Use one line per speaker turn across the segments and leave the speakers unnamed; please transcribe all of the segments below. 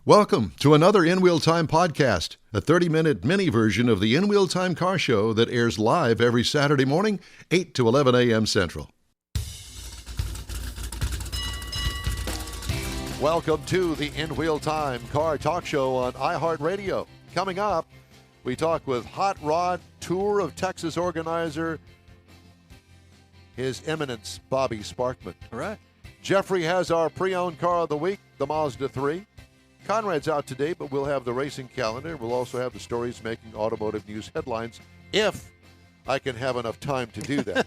Welcome to another In Wheel Time podcast, a 30-minute mini version of the In Wheel Time car show that airs live every Saturday morning, 8 to 11 a.m. Central.
Welcome to the In Wheel Time car talk show on iHeart Radio. Coming up, we talk with Hot Rod Tour of Texas organizer, His Eminence Bobby Sparkman.
All right.
Jeffrey has our pre-owned car of the week, the Mazda3. Conrad's out today, but we'll have the racing calendar. We'll also have the stories making automotive news headlines, if I can have enough time to do that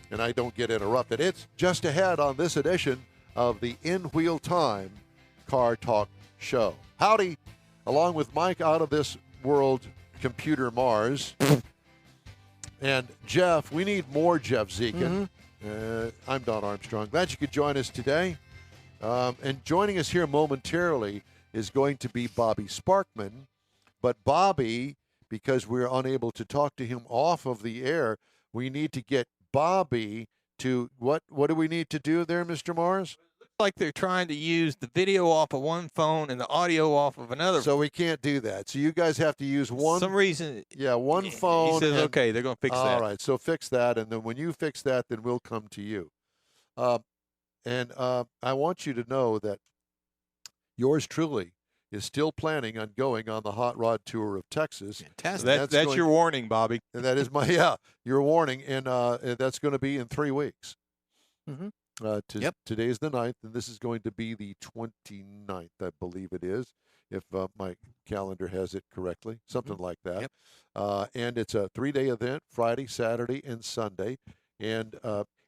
and I don't get interrupted. It's just ahead on this edition of the In Wheel Time Car Talk Show. Howdy, along with Mike out of this world, Computer Mars, and Jeff. We need more Jeff Dziekan. I'm Don Armstrong. Glad you could join us today. And joining us here momentarily is going to be Bobby Sparkman. But Bobby, because we're unable to talk to him off of the air, we need to get Bobby to, what do we need to do there, Mr. Mars?
Looks like they're trying to use the video off of one phone and the audio off of another.
So we can't do that. So you guys have to use one.
Some reason.
Yeah, one phone.
He says, okay, they're going to fix that.
All right, so fix that. And then when you fix that, then we'll come to you. And I want you to know that yours truly is still planning on going on the Hot Rod Tour of Texas.
Fantastic. That's your warning, Bobby.
And that is your warning. And that's going to be in 3 weeks. Today's the 9th, and this is going to be the 29th, I believe it is, if my calendar has it correctly, something like that. And it's a 3-day event, Friday, Saturday, and Sunday. And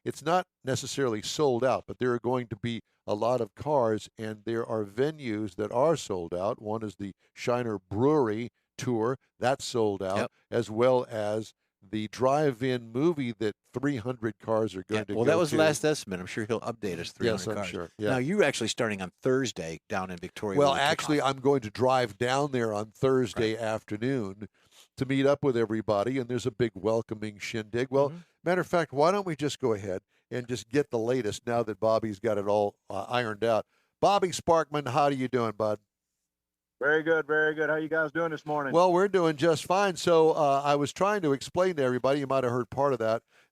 it's not necessarily sold out, but there are going to be a lot of cars, and there are venues that are sold out. One is the Shiner Brewery Tour. That's sold out, as well as the drive-in movie that 300 cars are going to go to.
Well, that was the last estimate. I'm sure he'll update us 300
cars. Yes, I'm sure. Yeah.
Now, you're actually starting on Thursday down in Victoria.
Well, actually, I'm going to drive down there on Thursday afternoon to meet up with everybody, and there's a big welcoming shindig. Well, matter of fact, why don't we just go ahead and just get the latest now that Bobby's got it all ironed out. Bobby Sparkman, how are you doing, bud?
Very good, very good. How you guys doing this morning?
Well, we're doing just fine. So I was trying to explain to everybody, you might have heard part of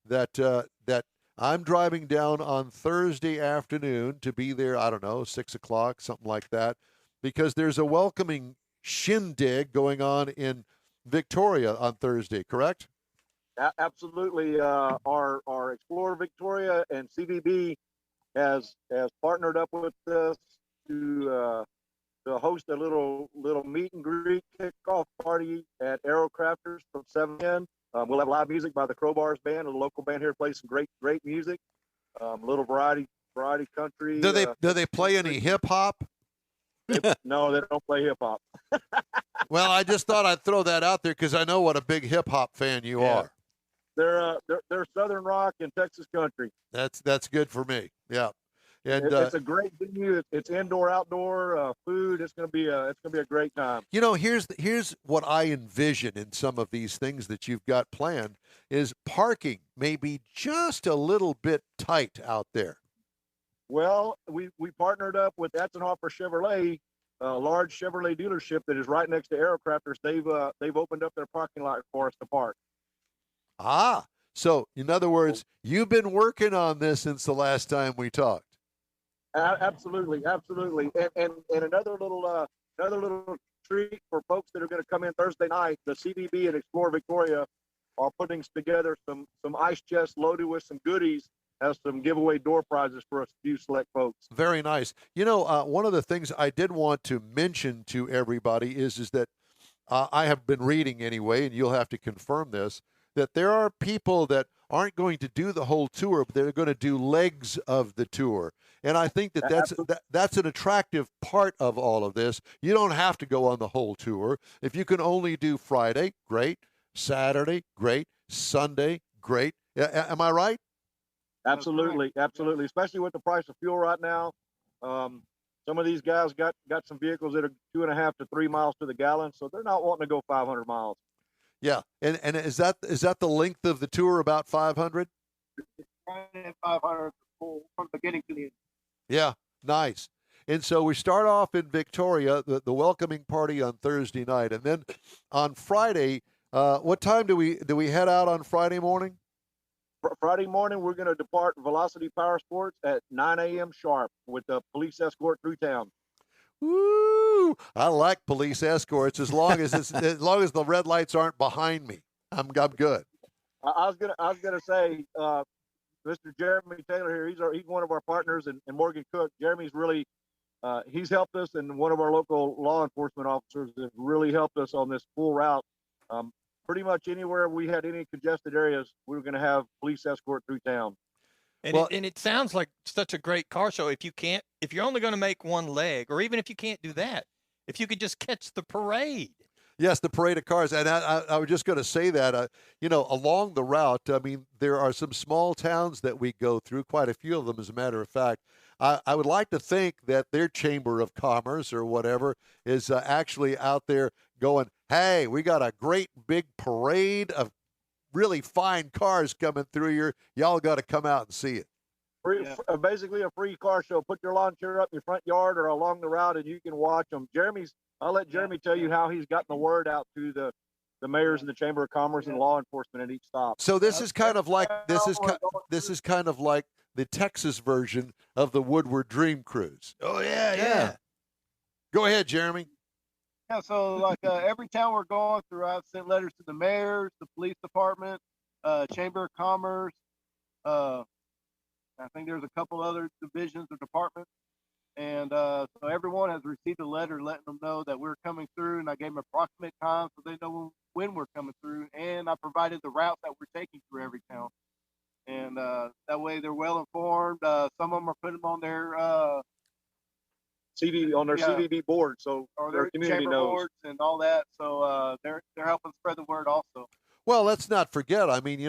that I'm driving down on Thursday afternoon to be there, I don't know, 6 o'clock, something like that, because there's a welcoming shindig going on in Victoria on Thursday, correct?
Absolutely. Our Explorer Victoria and CVB has partnered up with us to host a little meet and greet kickoff party at Aerocrafters from 7 to 10. We'll have live music by the Crowbars band, a local band here plays some great music. Little variety country.
Do they play any hip hop?
No, they don't play hip hop.
Well, I just thought I'd throw that out there because I know what a big hip hop fan you are.
They're Southern rock and Texas country.
That's good for me. Yeah, and
it's a great venue. It's indoor, outdoor, food. It's gonna be a great time.
You know, here's what I envision in some of these things that you've got planned is parking may be just a little bit tight out there.
Well, we partnered up with Atzenhofer Chevrolet, a large Chevrolet dealership that is right next to Aerocrafters. They've opened up their parking lot for us to park.
So in other words, you've been working on this since the last time we talked.
Absolutely. And another little treat for folks that are going to come in Thursday night. The CVB and Explorer Victoria are putting together some ice chests loaded with some goodies. Has some giveaway door prizes for a few select folks.
Very nice. You know, one of the things I did want to mention to everybody is that I have been reading anyway, and you'll have to confirm this, that there are people that aren't going to do the whole tour, but they're going to do legs of the tour. And I think that's an attractive part of all of this. You don't have to go on the whole tour. If you can only do Friday, great. Saturday, great. Sunday, great. Am I right?
Absolutely. Especially with the price of fuel right now. Some of these guys got some vehicles that are 2.5 to 3 miles to the gallon, so they're not wanting to go 500 miles.
Yeah, and is that the length of the tour, about 500?
500 from the beginning to the end.
Yeah, nice. And so we start off in Victoria, the welcoming party on Thursday night, and then on Friday, what time do we head out on Friday morning?
Friday morning, we're going to depart Velocity Power Sports at 9 a.m. sharp with the police escort through town.
Woo! I like police escorts as long as as long as the red lights aren't behind me. I'm good.
I was gonna say, Mr. Jeremy Taylor here. He's one of our partners, and Morgan Cook. Jeremy's really he's helped us, and one of our local law enforcement officers has really helped us on this full route. Pretty much anywhere we had any congested areas, we were going to have police escort through town.
And, it sounds like such a great car show. If you're only going to make one leg, or even if you can't do that, if you could just catch the parade.
Yes, the parade of cars. And I was just going to say that, along the route, I mean, there are some small towns that we go through, quite a few of them, as a matter of fact. I would like to think that their Chamber of Commerce or whatever is actually out there going, hey, we got a great big parade of really fine cars coming through here. Y'all got to come out and see it.
Basically a free car show. Put your lawn chair up in your front yard or along the route, and you can watch them. I'll let Jeremy tell you how he's gotten the word out to the mayors and the Chamber of Commerce and law enforcement at each stop.
So this is kind of like the Texas version of the Woodward Dream Cruise.
Oh yeah.
Go ahead, Jeremy.
Yeah, so like every town we're going through, I've sent letters to the mayors, the police department, Chamber of Commerce. I think there's a couple other divisions or departments. And so everyone has received a letter letting them know that we're coming through, and I gave them approximate time so they know when we're coming through. And I provided the route that we're taking through every town. And that way they're well informed. Some of them are putting them on their
CVB board, so
or
their community knows.
Boards and all that. So they're helping spread the word also.
Well, let's not forget, I mean,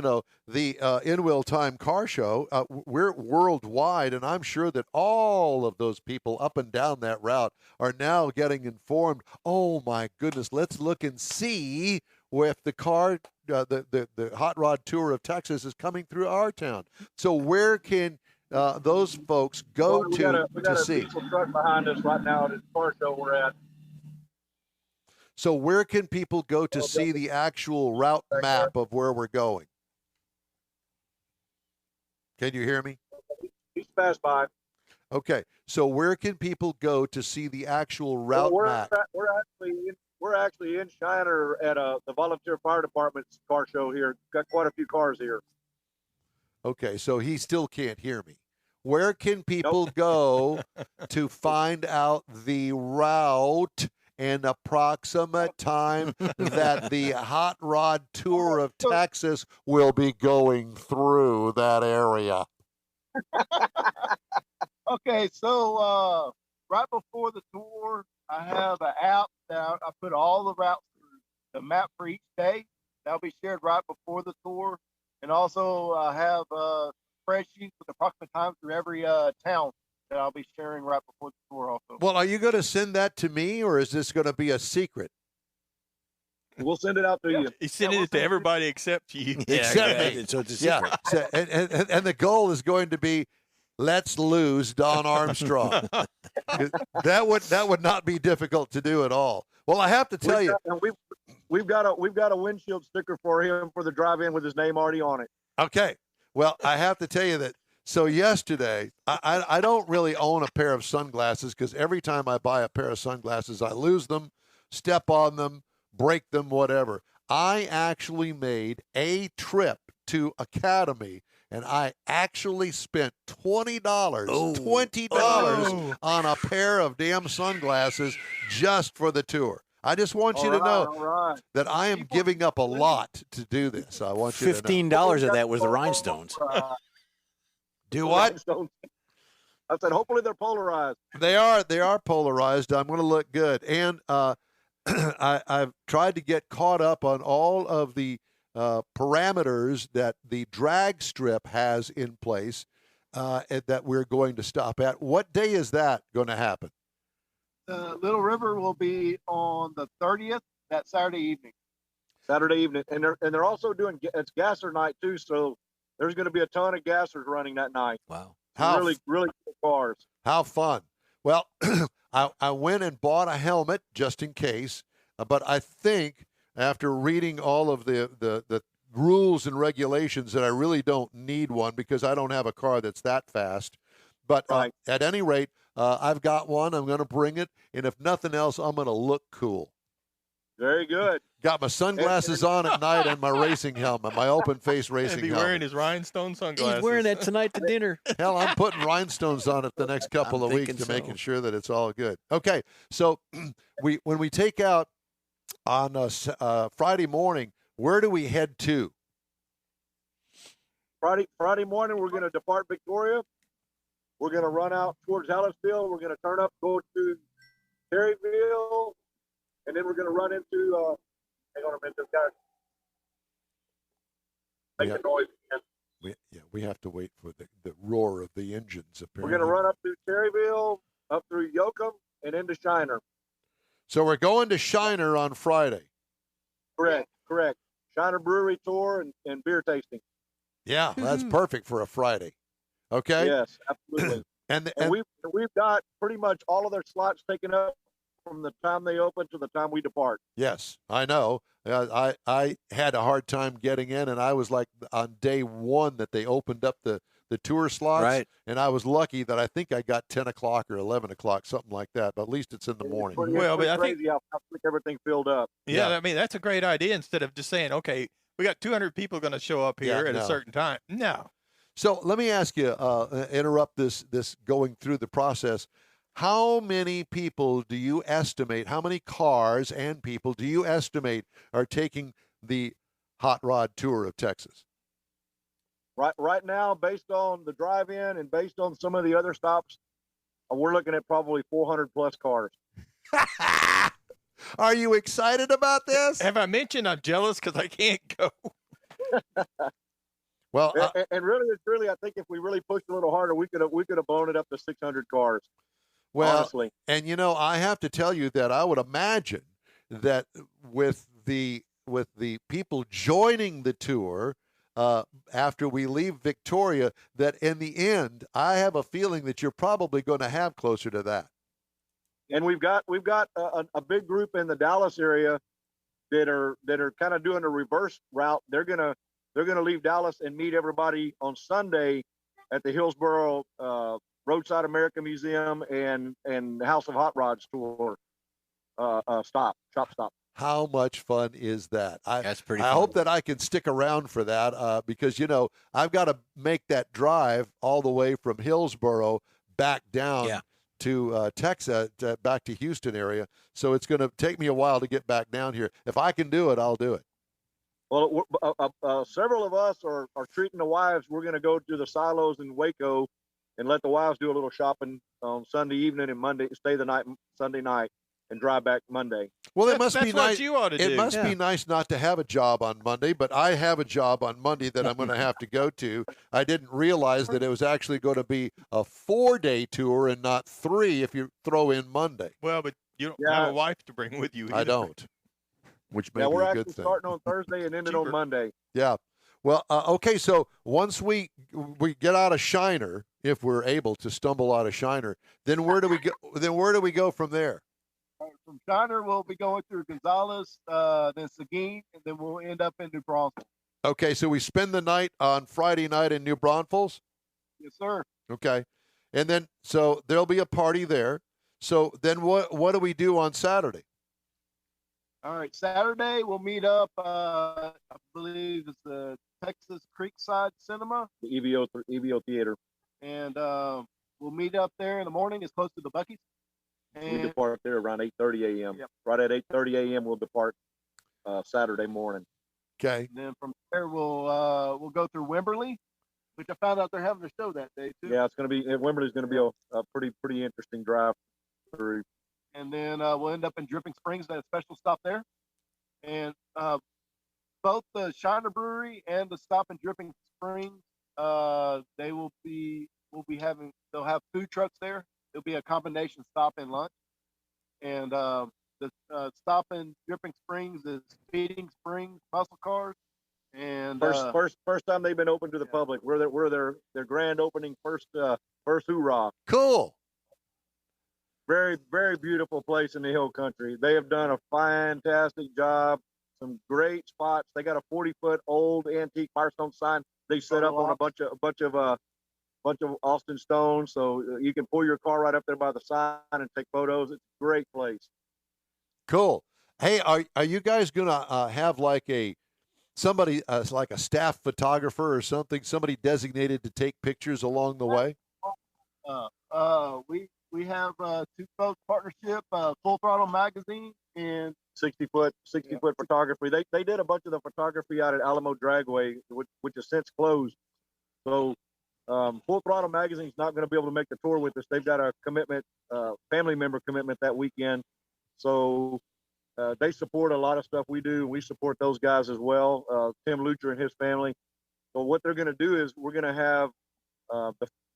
the In-Wheel Time Car Show, we're worldwide, and I'm sure that all of those people up and down that route are now getting informed, oh, my goodness, let's look and see if the car, the Hot Rod Tour of Texas is coming through our town. So where can those folks go
we got
to
a
see?
diesel truck behind us right now at the car show we're at.
So where can people go to see the actual route map of where we're going? Can you hear me?
He's passed by.
Okay, so where can people go to see the actual route map?
We're actually in Shiner at the Volunteer Fire Department's car show here. Got quite a few cars here.
Okay, so he still can't hear me. Where can people go to find out the route and approximate time that the Hot Rod Tour of Texas will be going through that area?
Okay, so right before the tour, I have an app that I put all the routes through, the map for each day. That'll be shared right before the tour. And also I have spreadsheets with approximate times through every town that I'll be sharing right before the tour also.
Well, are you going to send that to me, or is this going to be a secret?
We'll send it out to you.
He's sending it to everybody except you.
Except me.
So it's a secret.
Yeah. And the goal is going to be, let's lose Don Armstrong. that would not be difficult to do at all. Well, I have to tell you,
we've got a windshield sticker for him for the drive-in with his name already on it.
Okay. Well, I have to tell you that. So yesterday, I don't really own a pair of sunglasses because every time I buy a pair of sunglasses, I lose them, step on them, break them, whatever. I actually made a trip to Academy, and I actually spent $20 on a pair of damn sunglasses just for the tour. I just want you to know that I am giving up a lot to do this. I want you to know.
$15 of that was the rhinestones.
Do what?
I said, hopefully they're polarized.
They are polarized. I'm going to look good. And I've tried to get caught up on all of the parameters that the drag strip has in place that we're going to stop at. What day is that going to happen?
Little River will be on the 30th, that Saturday evening.
And they're also doing, it's gasser night too, so there's going to be a ton of gassers running that night.
Wow.
Really good cars.
How fun. Well, I went and bought a helmet just in case, but I think after reading all of the rules and regulations that I really don't need one because I don't have a car that's that fast. But
Right.
At any rate, I've got one. I'm going to bring it, and if nothing else, I'm going to look cool.
Very good.
Got my sunglasses on at night and my racing helmet, my open face racing
And be
helmet.
wearing his rhinestone sunglasses.
He's wearing that tonight to dinner.
Hell, I'm putting rhinestones on it the next couple
I'm
of weeks
thinking
to making
so.
sure that it's all good. Okay, so when we take out on Friday morning, where do we head to?
Friday morning, we're going to depart Victoria. We're going to run out towards Hallettsville. We're going to turn up, go to Terryville, and then we're going to run into. Hang on a minute, guys. Make
Yeah.
the noise again.
We have to wait for the roar of the engines.
We're
Apparently,
going to run up through Terryville, up through Yoakum, and into Shiner.
So we're going to Shiner on Friday.
Correct. Shiner Brewery tour and beer tasting.
Yeah, that's perfect for a Friday. Okay.
Yes, absolutely.
And
And we've got pretty much all of their slots taken up from the time they open to the time we depart.
yes, I know. I had a hard time getting in, and I was like on day one that they opened up the tour slots,
Right.
and I was lucky that I think I got 10 o'clock or 11 o'clock, something like that. But at least it's in the morning.
It's
Well, but
pretty
I think-
crazy how quick everything filled up.
Yeah,
Yeah.
I mean, that's a great idea instead of just saying, okay, we got 200 people going to show up here
Yeah,
at
no.
a certain time. No.
So let me ask you, interrupt this going through the process. How many people do you estimate, how many cars and people do you estimate are taking the Hot Rod Tour of Texas?
Right now, based on the drive-in and based on some of the other stops, we're looking at probably 400 plus cars.
Are you excited about this?
Have I mentioned I'm jealous because I can't go?
Well,
And really, it's really, I think if we really pushed a little harder, we could have blown it up to 600 cars.
well,
honestly.
and I have to tell you that I would imagine that with the people joining the tour after we leave Victoria, that in the end, I have a feeling that you're probably going to have closer to that.
And we've got a big group in the Dallas area that are kind of doing a reverse route. They're gonna leave Dallas and meet everybody on Sunday at the Hillsboro Roadside America Museum and House of Hot Rods tour shop stop.
How much fun is that?
That's pretty
I
fun.
hope that I can stick around for that because I've got to make that drive all the way from Hillsboro back down
Yeah.
to Texas, back to Houston area. So it's going to take me a while to get back down here. If I can do it, I'll do it.
Well, several of us are treating the wives. We're going to go to the silos in Waco and let the wives do a little shopping on Sunday evening and Monday, stay the night Sunday night, and drive back Monday.
Well, it
That's
must be
what
nice.
you ought to do.
It must be nice not to have a job on Monday, but I have a job on Monday that I'm going to have to go to. I didn't realize that it was actually going to be a 4-day tour and not 3 if you throw in Monday.
Well, but you don't
Yeah.
have a wife to bring with you.
I
either.
don't, which may
Yeah,
be
we're
a
actually
good thing.
starting on Thursday and ending on
Cheaper.
Monday.
Yeah. Well, okay. So once we get out of Shiner, if we're able to stumble out of Shiner, then where do we go? Then where do we go from there?
From Shiner, we'll be going through Gonzales, then Seguin, and then we'll end up in New Braunfels.
Okay. So we spend the night on Friday night in New Braunfels.
Yes, sir.
Okay. And then so there'll be a party there. So then what do we do on Saturday?
All right, Saturday we'll meet up. I believe it's the Texas Creekside Cinema,
The EVO Theater.
and we'll meet up there in the morning. It's close to the Buc-ee's.
We
And
depart there around 8:30 a.m.
Yep.
Right at 8:30 a.m. we'll depart Saturday morning.
Okay.
then from there we'll go through Wimberley, which I found out they're having a show that day too.
Yeah, it's going to be Wimberley's going to be a pretty interesting drive through.
And then we'll end up in Dripping Springs at a special stop there. And both the Shiner Brewery and the stop in Dripping Springs, they'll have food trucks there. It'll be a combination stop and lunch. And the stop in Dripping Springs is Feeding Springs Muscle Cars. And
First time they've been open to the
yeah.
public. We're their grand opening first hoorah.
Cool.
Very, very beautiful place in the hill country. They have done a fantastic job. Some great spots. They got a 40-foot old antique Firestone sign they set up on a bunch of Austin stones, so you can pull your car right up there by the sign and take photos. It's a great place.
Cool. Hey, are you guys gonna have like somebody like a staff photographer or somebody designated to take pictures along the way?
We have two folks partnership, Full Throttle Magazine and
60-foot photography. They did a bunch of the photography out at Alamo Dragway, which has since closed. So Full Throttle Magazine's not going to be able to make the tour with us. They've got a commitment, family member commitment that weekend. So they support a lot of stuff we do. We support those guys as well, Tim Lucher and his family. So what they're going to do is we're going to have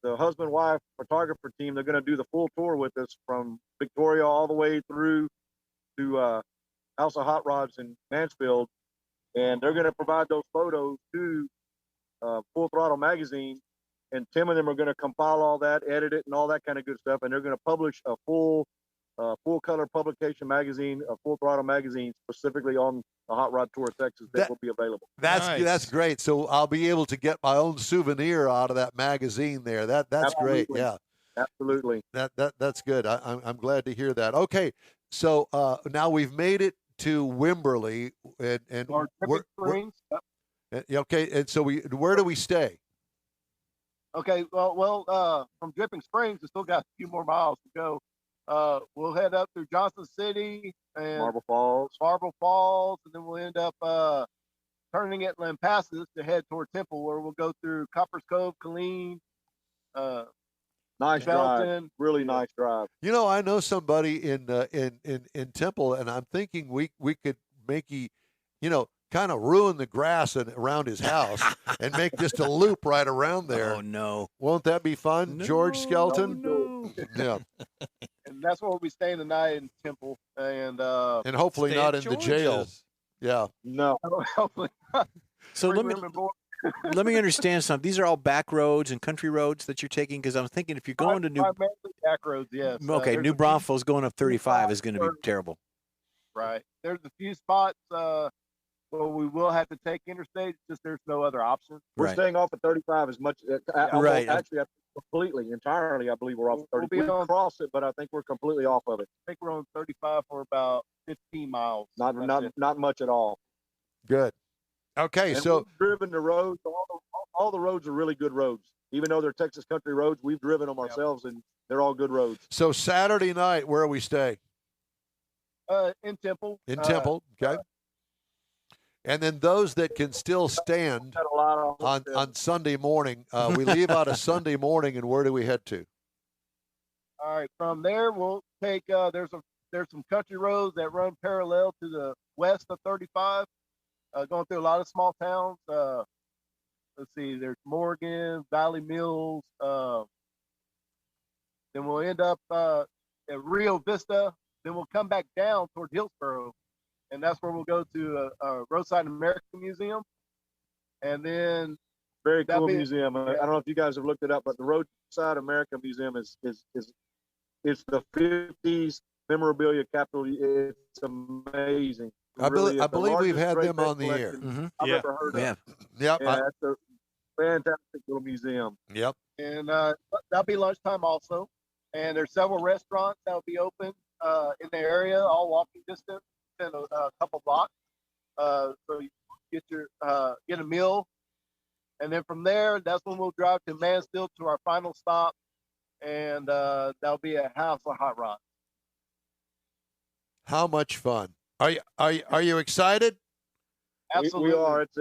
the husband-wife photographer team. They're going to do the full tour with us from Victoria all the way through to House of Hot Rods in Mansfield. And they're going to provide those photos to Full Throttle Magazine. And Tim and them are going to compile all that, edit it, and all that kind of good stuff. And they're going to publish a full color publication magazine, a Full Throttle magazine, specifically on the Hot Rod Tour of Texas that will be available.
That's great. So I'll be able to get my own souvenir out of that magazine there. That's
Absolutely.
great. Yeah,
absolutely.
That's good. I'm glad to hear that. Okay, so now we've made it to Wimberley, and okay. And so where do we stay?
Okay, well, from Dripping Springs, we still got a few more miles to go. We'll head up through Johnson City and Marble Falls, and then we'll end up turning at Lampasas to head toward Temple, where we'll go through Coppers Cove, Killeen.
Nice drive, really nice drive.
You know, I know somebody in Temple, and I'm thinking we could make kind of ruin the grass around his house and make just a loop right around there.
Oh, no.
Won't that be fun, George Skelton?
No.
Yeah.
And that's where we'll be staying tonight in Temple. And
hopefully not in the jail. Yeah.
No.
Hopefully not.
So let me understand something. These are all back roads and country roads that you're taking? Because I'm thinking if you're going to
primarily back roads, yes.
Okay, New Braunfels going up 35 is going to be terrible.
Right. There's a few spots where we will have to take interstate, just there's no other option.
We're staying off at 35 as much.
Right.
Actually, entirely, I believe we're off 30. We cross it, but I think we're completely off of it.
I think we're on 35 for about 15 miles.
Not much at all.
Good. Okay,
and
so
we've driven the roads. All the roads are really good roads. Even though they're Texas country roads, we've driven them ourselves, and they're all good roads.
So Saturday night, where are we staying?
In Temple.
In Temple, okay. And then those that can still stand on Sunday morning, we leave out a Sunday morning, and where do we head to?
All right, from there we'll take. There's some country roads that run parallel to the west of 35, going through a lot of small towns. Let's see, there's Morgan, Valley Mills. Then we'll end up at Rio Vista. Then we'll come back down toward Hillsboro. And that's where we'll go to a Roadside America Museum. And then
very cool museum. I don't know if you guys have looked it up, but the Roadside America Museum is the 50s memorabilia capital. It's amazing.
I believe we've had them on the air.
Mm-hmm. I've ever heard of.
Yep.
Yeah, it's a fantastic little museum.
Yep.
And that'll be lunchtime also. And there's several restaurants that'll be open in the area, all walking distance. In a couple blocks, so you get a meal, and then from there, that's when we'll drive to Mansfield to our final stop, and that'll be a House of Hot Rods.
How much fun! Are you excited?
Absolutely,
we are. It's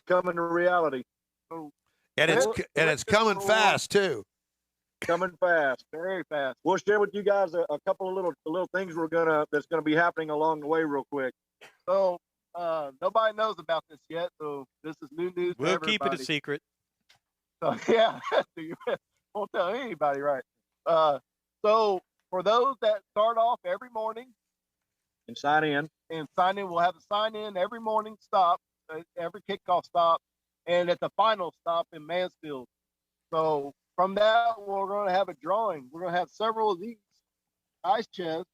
coming to reality,
and it's coming fast too.
Coming fast,
very fast.
We'll share with you guys a couple of little things that's gonna be happening along the way real quick.
So nobody knows about this yet, so this is new news.
We'll keep it a secret.
So yeah, won't tell anybody, right? So for those that start off every morning
and sign in,
we'll have a sign in every morning stop, every kickoff stop, and at the final stop in Mansfield. So from that, we're going to have a drawing. We're going to have several of these ice chest.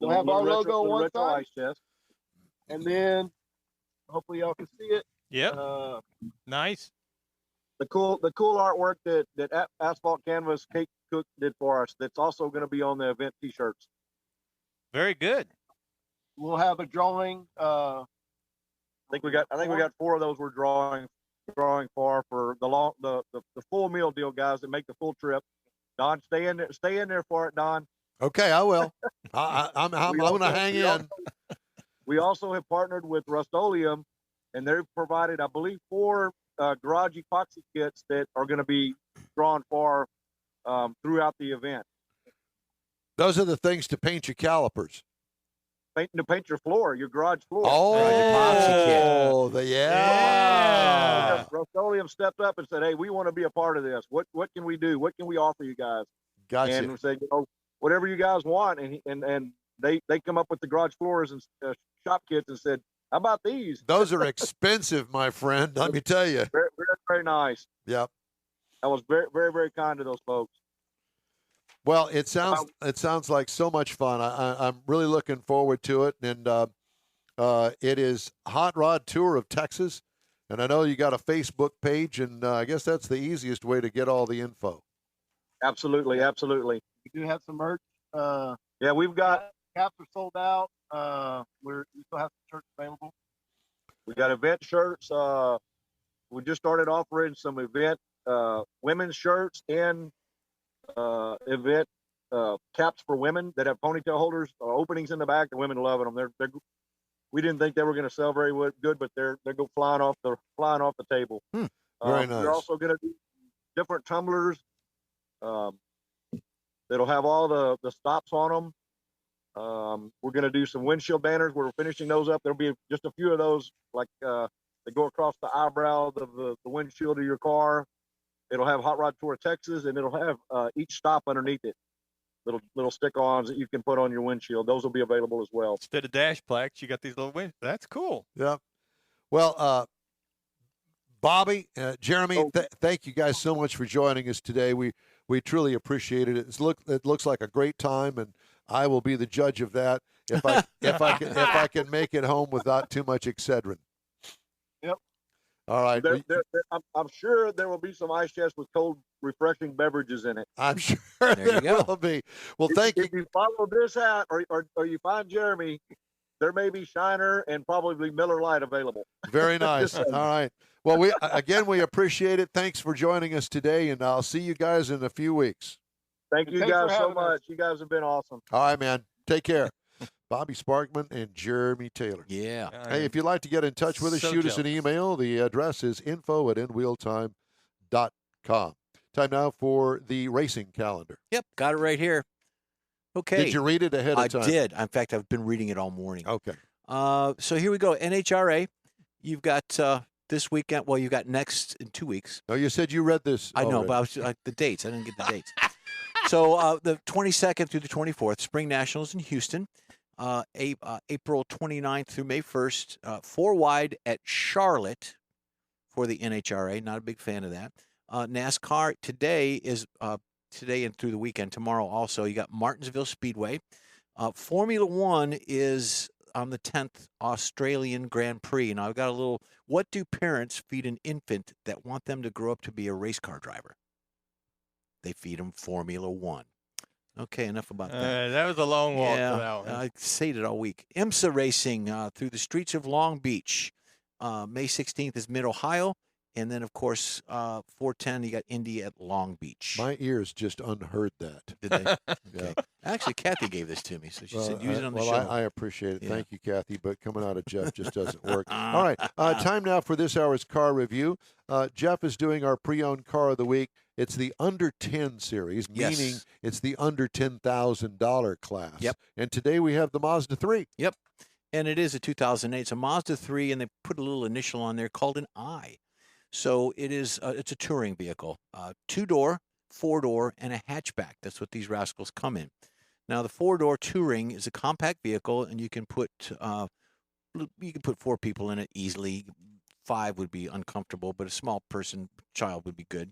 We'll have our logo on one
retro
side,
ice chest.
and then hopefully y'all can see it.
Yep. Nice.
The cool artwork that Asphalt Canvas Kate Cook did for us. That's also going to be on the event T-shirts.
Very good.
We'll have a drawing.
I think we got 4 of those we're drawing for the full meal deal, guys, that make the full trip. Don, stay in there for it, Don.
Okay, I will. I'm going to hang in.
We also have partnered with Rust-Oleum, and they've provided, I believe, 4 garage epoxy kits that are going to be drawn for throughout the event.
Those are the things to paint your calipers.
To paint your floor, your garage floor.
Oh,
Yeah.
Rust-Oleum stepped up and said, "Hey, we want to be a part of this. What can we do? What can we offer you guys?"
Gotcha.
And we said, whatever you guys want. And they come up with the garage floors and shop kits and said, "How about these?"
Those are expensive, my friend. Let me tell you.
Very, very, very nice.
Yep.
I was very, very, very kind to those folks.
Well, it sounds like so much fun. I'm really looking forward to it, and it is Hot Rod Tour of Texas, and I know you got a Facebook page, and I guess that's the easiest way to get all the info.
Absolutely, absolutely.
We do have some merch.
Yeah, we've got
Caps are sold out. We still have some shirts available.
We got event shirts. We just started offering some event women's shirts and event caps for women that have ponytail holders, openings in the back. The women are loving them. We didn't think they were going to sell very good, but they're go flying off the table.
Very nice.
We're also going to do different tumblers that'll have all the stops on them. We're going to do some windshield banners. We're finishing those up. There'll be just a few of those, like that go across the eyebrow of the windshield of your car. It'll have Hot Rod Tour of Texas, and it'll have each stop underneath it. Little stick-ons that you can put on your windshield. Those will be available as well.
Instead of dash plaques, you got these little wins. That's cool.
Yeah. Well, Bobby, Jeremy, thank you guys so much for joining us today. We truly appreciate it. It looks like a great time, and I will be the judge of that if I can make it home without too much Excedrin.
Yep.
All right.
I'm sure there will be some ice chests with cold, refreshing beverages in it.
I'm sure there will be. Well, thank you.
If you follow this out, or you find Jeremy, there may be Shiner and probably Miller Lite available.
Very nice. All right. Well, we appreciate it. Thanks for joining us today, and I'll see you guys in a few weeks.
Thank you guys so much. You guys have been awesome.
All right, man. Take care. Bobby Sparkman and Jeremy Taylor.
Yeah.
Hey, if you'd like to get in touch with us, shoot us an email. The address is info@nwheeltime.com. Time now for the racing calendar.
Yep, got it right here. Okay.
Did you read it ahead of time?
I did. In fact, I've been reading it all morning.
Okay.
So here we go. NHRA. You've got this weekend. Well, you've got next in 2 weeks.
Oh, you said you read this.
I know, but I was the dates. I didn't get the dates. So the 22nd through the 24th, Spring Nationals in Houston. April 29th through May 1st, 4 wide at Charlotte for the NHRA. Not a big fan of that. NASCAR today is today and through the weekend. Tomorrow also, you got Martinsville Speedway. Formula One is on the 10th Australian Grand Prix. Now I've got a little. What do parents feed an infant that want them to grow up to be a race car driver? They feed them Formula One. Okay, enough about that.
That was a long walk
yeah,
for that one.
I said it all week. IMSA racing through the streets of Long Beach. May 16th is Mid-Ohio. And then, of course, 410, you got Indy at Long Beach.
My ears just unheard that.
Did they? Okay. Actually, Kathy gave this to me, so she said use it on the show.
I appreciate it. Yeah. Thank you, Kathy, but coming out of Jeff just doesn't work. All right, time now for this hour's car review. Jeff is doing our pre-owned car of the week. It's the under 10 series, meaning it's the under $10,000 class.
Yep.
And today we have the Mazda 3.
Yep. And it is a 2008. It's a Mazda 3, and they put a little initial on there called an I. So it is. It's a touring vehicle, 2-door, 4-door, and a hatchback. That's what these rascals come in. Now the 4-door touring is a compact vehicle, and you can put 4 people in it easily. 5 would be uncomfortable, but a small child would be good.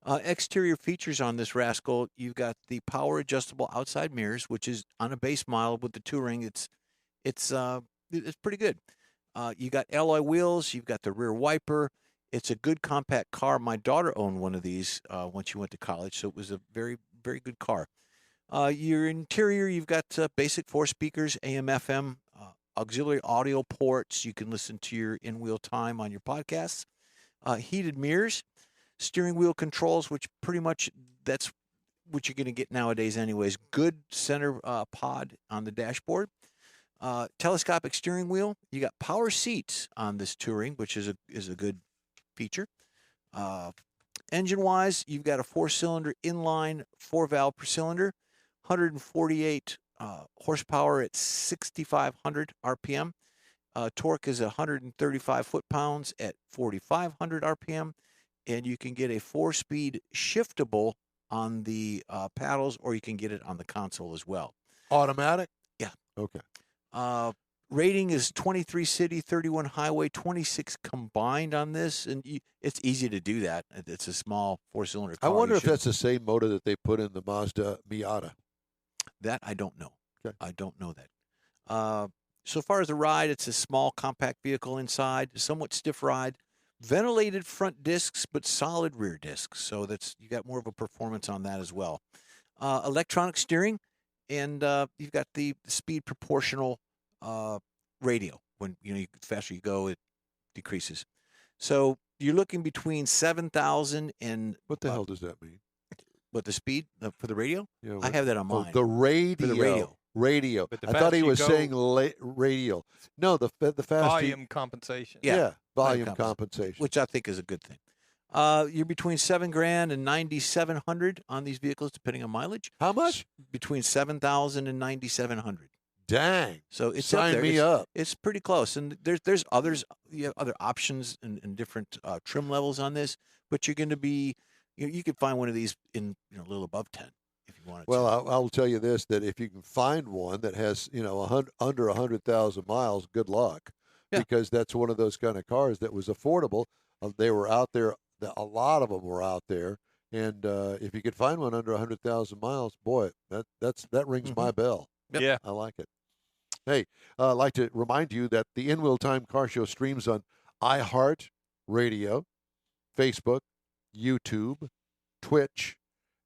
Exterior features on this rascal, you've got the power adjustable outside mirrors, which is on a base model with the Touring. It's pretty good. You got alloy wheels. You've got the rear wiper. It's a good compact car. My daughter owned one of these when she went to college, so it was a very, very good car. Your interior, you've got basic 4 speakers, AM, FM, auxiliary audio ports. You can listen to your in-wheel time on your podcasts. Heated mirrors, steering wheel controls, which pretty much that's what you're going to get nowadays anyways. Good center pod on the dashboard. Telescopic steering wheel. You got power seats on this Touring, which is a good feature. Engine-wise, you've got a 4-cylinder inline 4-valve per cylinder, 148 horsepower at 6,500 RPM. Torque is 135 foot-pounds at 4,500 RPM, and you can get a 4-speed shiftable on the paddles, or you can get it on the console as well.
Automatic?
Yeah.
Okay.
Rating is 23 city, 31 highway, 26 combined on this, and it's easy to do that. It's a small 4-cylinder car.
I wonder if that's the same motor that they put in the Mazda Miata.
That I don't know.
Okay.
I don't know that. So far as the ride, it's a small, compact vehicle inside, somewhat stiff ride, ventilated front discs, but solid rear discs. So you got more of a performance on that as well. Electronic steering, and you've got the speed proportional radio. When the faster you go, it decreases. So you're looking between 7,000 and
What the hell does that mean?
what the speed for the radio?
Yeah,
I have that on mine.
the radio.
For the radio.
Radio.
But the
I thought he
faster you
was
go-
saying radio. No, the faster.
Volume compensation.
Yeah, volume
Volume
compensation.
which I think is a good thing. You're between $7,000 and $9,700 on these vehicles, depending on mileage.
How much?
Between $7,000 and $9,700.
Dang.
So it's
Sign
up there.
me
it's,
up.
It's pretty close, and there's others. You have other options and different trim levels on this, but you're going to be you could find one of these in a little above 10 if you wanted.
Well,
to.
I'll tell you this: that if you can find one that has under 100,000 miles, good luck,
Yeah.
because that's one of those kind of cars that was affordable. They were out there. A lot of them were out there, and if you could find one under 100,000 miles, boy, that rings my bell.
Yep.
Yeah.
I like it. Hey, I'd like to remind you that the In Wheel Time Car Show streams on iHeart Radio, Facebook, YouTube, Twitch,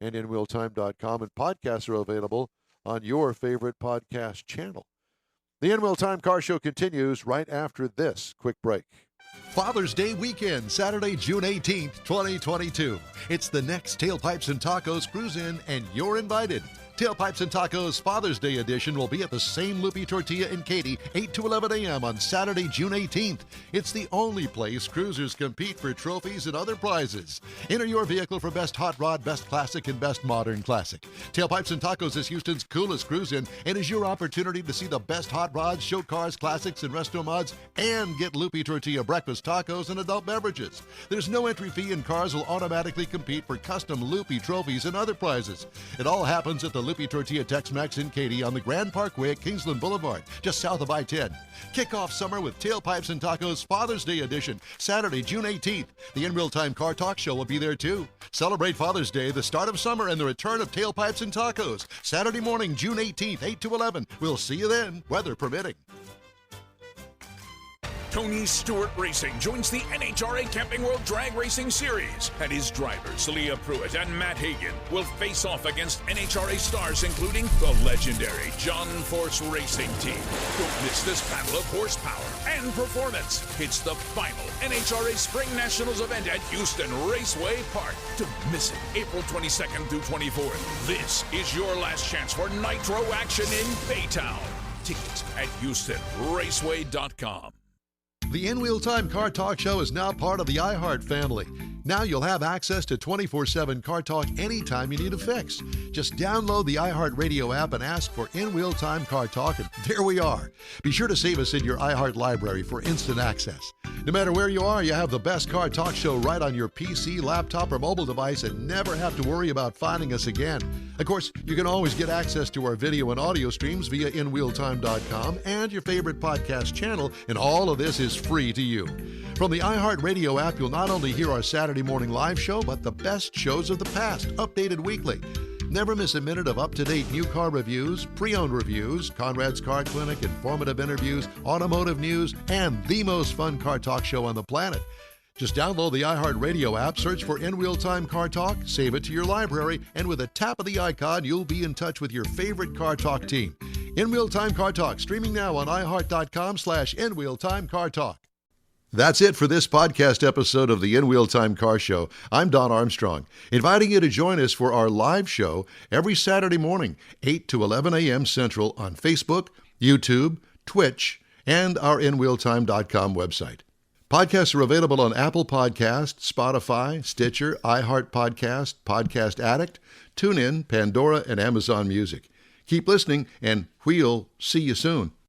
and InWheelTime.com, and podcasts are available on your favorite podcast channel. The In Wheel Time Car Show continues right after this quick break.
Father's Day weekend, Saturday, June 18th, 2022. It's the next Tailpipes and Tacos Cruise In, and you're invited. Tailpipes and Tacos Father's Day edition will be at the same Loopy Tortilla in Katy, 8 to 11 a.m. on Saturday, June 18th. It's the only place cruisers compete for trophies and other prizes. Enter your vehicle for Best Hot Rod, Best Classic, and Best Modern Classic. Tailpipes and Tacos is Houston's coolest cruise-in and is your opportunity to see the best hot rods, show cars, classics, and resto mods, and get Loopy Tortilla breakfast tacos and adult beverages. There's no entry fee, and cars will automatically compete for custom Loopy trophies and other prizes. It all happens at the Loopy Tortilla Tex-Mex in Katy on the Grand Parkway at Kingsland Boulevard, just south of I-10. Kick off summer with Tailpipes and Tacos Father's Day edition, Saturday, June 18th. The In Real Time Car Talk Show will be there too. Celebrate Father's Day, the start of summer, and the return of Tailpipes and Tacos. Saturday morning, June 18th, 8 to 11. We'll see you then, weather permitting.
Tony Stewart Racing joins the NHRA Camping World Drag Racing Series, and his drivers, Leah Pruitt and Matt Hagan, will face off against NHRA stars including the legendary John Force Racing Team. Don't miss this battle of horsepower and performance. It's the final NHRA Spring Nationals event at Houston Raceway Park. Don't miss it, April 22nd through 24th. This is your last chance for nitro action in Baytown. Tickets at HoustonRaceway.com.
The In Wheel Time Car Talk Show is now part of the iHeart family. Now you'll have access to 24/7 car talk anytime you need a fix. Just download the iHeart Radio app and ask for In Wheel Time Car Talk, and there we are. Be sure to save us in your iHeart library for instant access. No matter where you are, you have the best car talk show right on your PC, laptop, or mobile device and never have to worry about finding us again. Of course, you can always get access to our video and audio streams via InWheelTime.com and your favorite podcast channel, and all of this is free to you. From the iHeart Radio app, you'll not only hear our Saturday morning live show, but the best shows of the past, updated weekly. Never miss a minute of up-to-date new car reviews, pre-owned reviews, Conrad's Car Clinic, informative interviews, automotive news, and the most fun car talk show on the planet. Just download the iHeart Radio app, search for In Wheel Time Car Talk, save it to your library, and with a tap of the icon, you'll be in touch with your favorite car talk team. In Wheel Time Car Talk, streaming now on iHeart.com/In Wheel Time Car Talk. That's it for this podcast episode of the In Wheel Time Car Show. I'm Don Armstrong, inviting you to join us for our live show every Saturday morning, 8 to 11 a.m. Central on Facebook, YouTube, Twitch, and our InWheelTime.com website. Podcasts are available on Apple Podcasts, Spotify, Stitcher, iHeart Podcast, Podcast Addict, TuneIn, Pandora, and Amazon Music. Keep listening, and we'll see you soon.